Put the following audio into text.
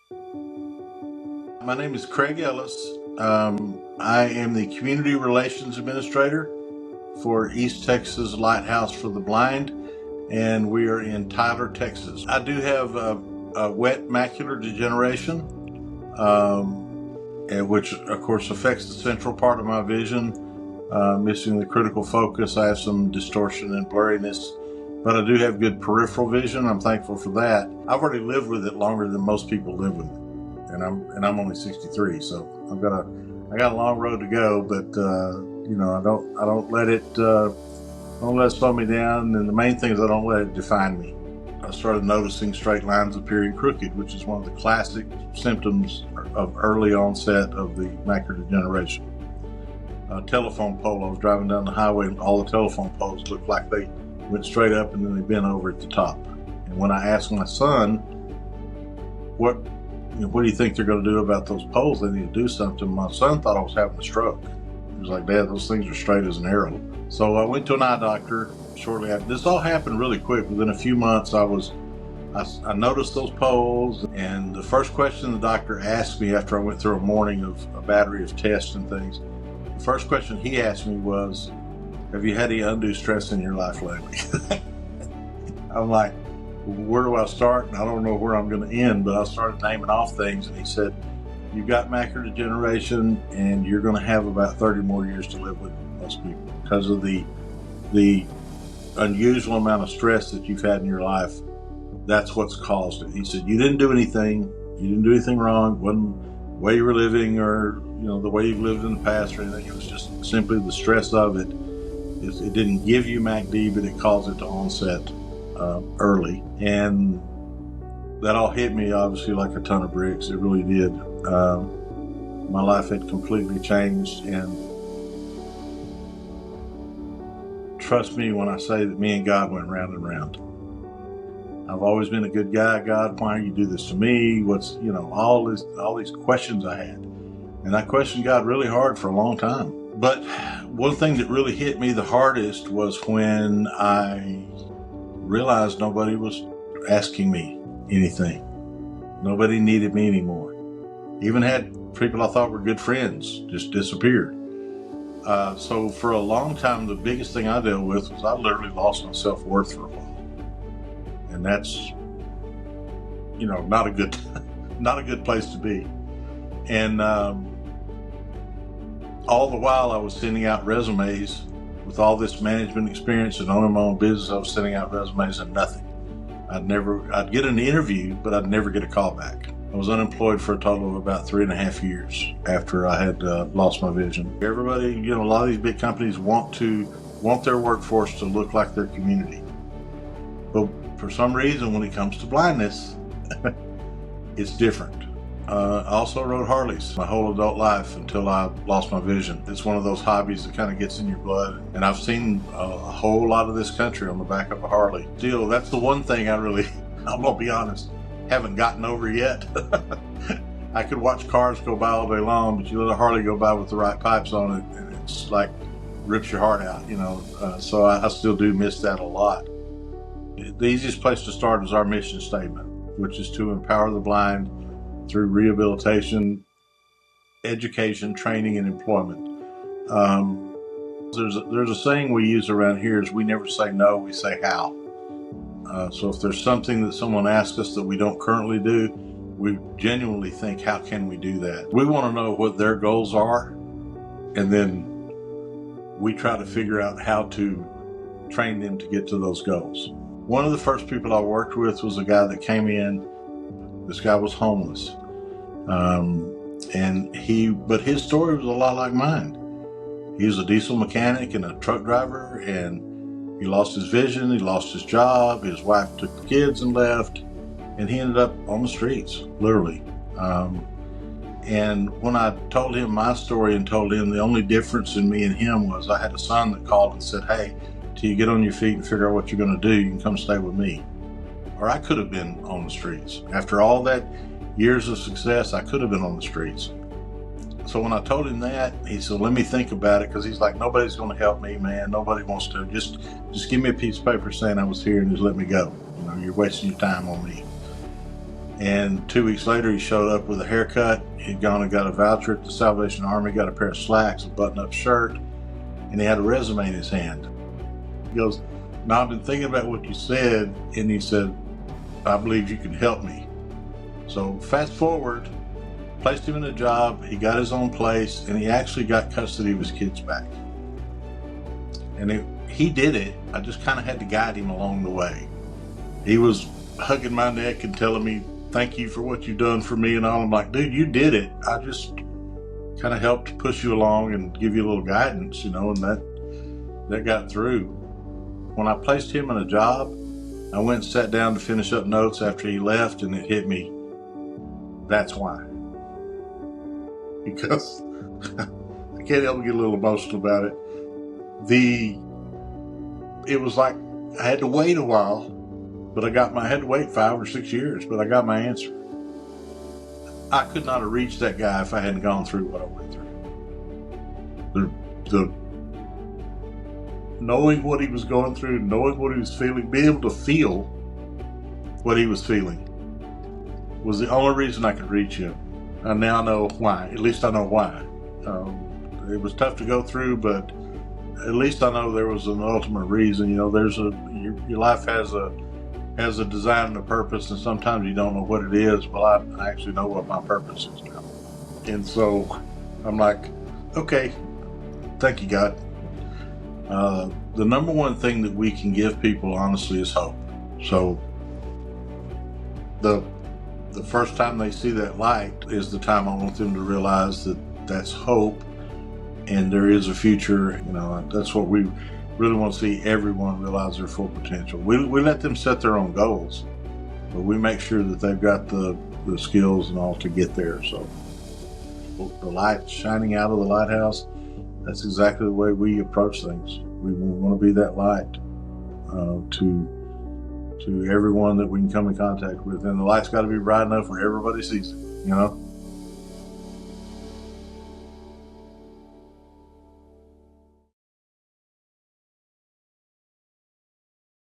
My name is Craig Ellis. I am the Community Relations Administrator for East Texas Lighthouse for the Blind, and we are in Tyler, Texas. I do have a wet macular degeneration, which of course affects the central part of my vision, missing the critical focus. I have some distortion and blurriness, but I do have good peripheral vision. I'm thankful for that. I've already lived with it longer than most people live with it. And I'm only 63, so I got a long road to go. But I don't let it slow me down. And the main thing is I don't let it define me. I started noticing straight lines appearing crooked, which is one of the classic symptoms of early onset of the macular degeneration. A telephone pole. I was driving down the highway, and all the telephone poles looked like they went straight up and then they bent over at the top. And when I asked my son, what do you think they're going to do about those poles? They need to do something. My son thought I was having a stroke. He was like, Dad, those things are straight as an arrow. So I went to an eye doctor shortly after. This all happened really quick. Within a few months, I noticed those poles. And the first question the doctor asked me after I went through a morning of a battery of tests and things, the first question he asked me was, have you had any undue stress in your life lately? I'm like, where do I start? And I don't know where I'm going to end, but I started naming off things, and he said, you've got macular degeneration, and you're going to have about 30 more years to live with most people because of the unusual amount of stress that you've had in your life. That's what's caused it. He said, you didn't do anything wrong. It wasn't the way you were living or the way you've lived in the past or anything. It was just simply the stress of it. It didn't give you MACD, but it caused it to onset early, and that all hit me obviously like a ton of bricks. It really did. My life had completely changed, and trust me when I say that me and God went round and round. I've always been a good guy. God, why do you do this to me? What's all these questions I had, and I questioned God really hard for a long time. But one thing that really hit me the hardest was when I realized nobody was asking me anything. Nobody needed me anymore. Even had people I thought were good friends just disappeared. So for a long time, the biggest thing I dealt with was I literally lost my self-worth for a while. And that's, not a good place to be. And all the while I was sending out resumes. With all this management experience and owning my own business, I was sending out resumes and nothing. I'd get an interview, but I'd never get a call back. I was unemployed for a total of about 3.5 years after I had lost my vision. Everybody, a lot of these big companies want their workforce to look like their community. But for some reason, when it comes to blindness, it's different. I also rode Harleys my whole adult life until I lost my vision. It's one of those hobbies that kind of gets in your blood. And I've seen a whole lot of this country on the back of a Harley. Still, that's the one thing I'm going to be honest, haven't gotten over yet. I could watch cars go by all day long, but you let a Harley go by with the right pipes on it, and it's like rips your heart out, So I still do miss that a lot. The easiest place to start is our mission statement, which is to empower the blind through rehabilitation, education, training, and employment. There's a saying we use around here is we never say no, we say how. So if there's something that someone asks us that we don't currently do, we genuinely think, how can we do that? We want to know what their goals are, and then we try to figure out how to train them to get to those goals. One of the first people I worked with was a guy that came in. This guy was homeless, but his story was a lot like mine. He was a diesel mechanic and a truck driver, and he lost his vision, he lost his job, his wife took the kids and left, and he ended up on the streets, literally. And when I told him my story and told him the only difference in me and him was I had a son that called and said, hey, till you get on your feet and figure out what you're going to do, you can come stay with me. Or I could have been on the streets. After all that years of success, I could have been on the streets. So when I told him that, he said, let me think about it, because he's like, nobody's going to help me, man. Nobody wants to. Just give me a piece of paper saying I was here and just let me go. You're wasting your time on me. And 2 weeks later, he showed up with a haircut. He'd gone and got a voucher at the Salvation Army, got a pair of slacks, a button-up shirt, and he had a resume in his hand. He goes, "Now I've been thinking about what you said," and he said, "I believe you can help me." So fast forward, placed him in a job, he got his own place, and he actually got custody of his kids back. And he did it. I just kind of had to guide him along the way. He was hugging my neck and telling me, "Thank you for what you've done for me," and all. I'm like, "Dude, you did it. I just kind of helped push you along and give you a little guidance, and that got through." When I placed him in a job, I went and sat down to finish up notes after he left, and it hit me. That's why. Because I can't help but get a little emotional about it. It was like I had to wait a while, but I had to wait 5 or 6 years, but I got my answer. I could not have reached that guy if I hadn't gone through what I went through. The knowing what he was going through, knowing what he was feeling, being able to feel what he was feeling was the only reason I could reach him. And now I know why. At least I know why. It was tough to go through, but at least I know there was an ultimate reason. Your life has a design and a purpose, and sometimes you don't know what it is. Well, I actually know what my purpose is now. And so I'm like, okay, thank you, God. The number one thing that we can give people, honestly, is hope. So the first time they see that light is the time I want them to realize that that's hope and there is a future. That's what we really want to see everyone realize their full potential. We let them set their own goals, but we make sure that they've got the skills and all to get there. So the light shining out of the lighthouse, that's exactly the way we approach things. We want to be that light to everyone that we can come in contact with, and the light's got to be bright enough where everybody sees it.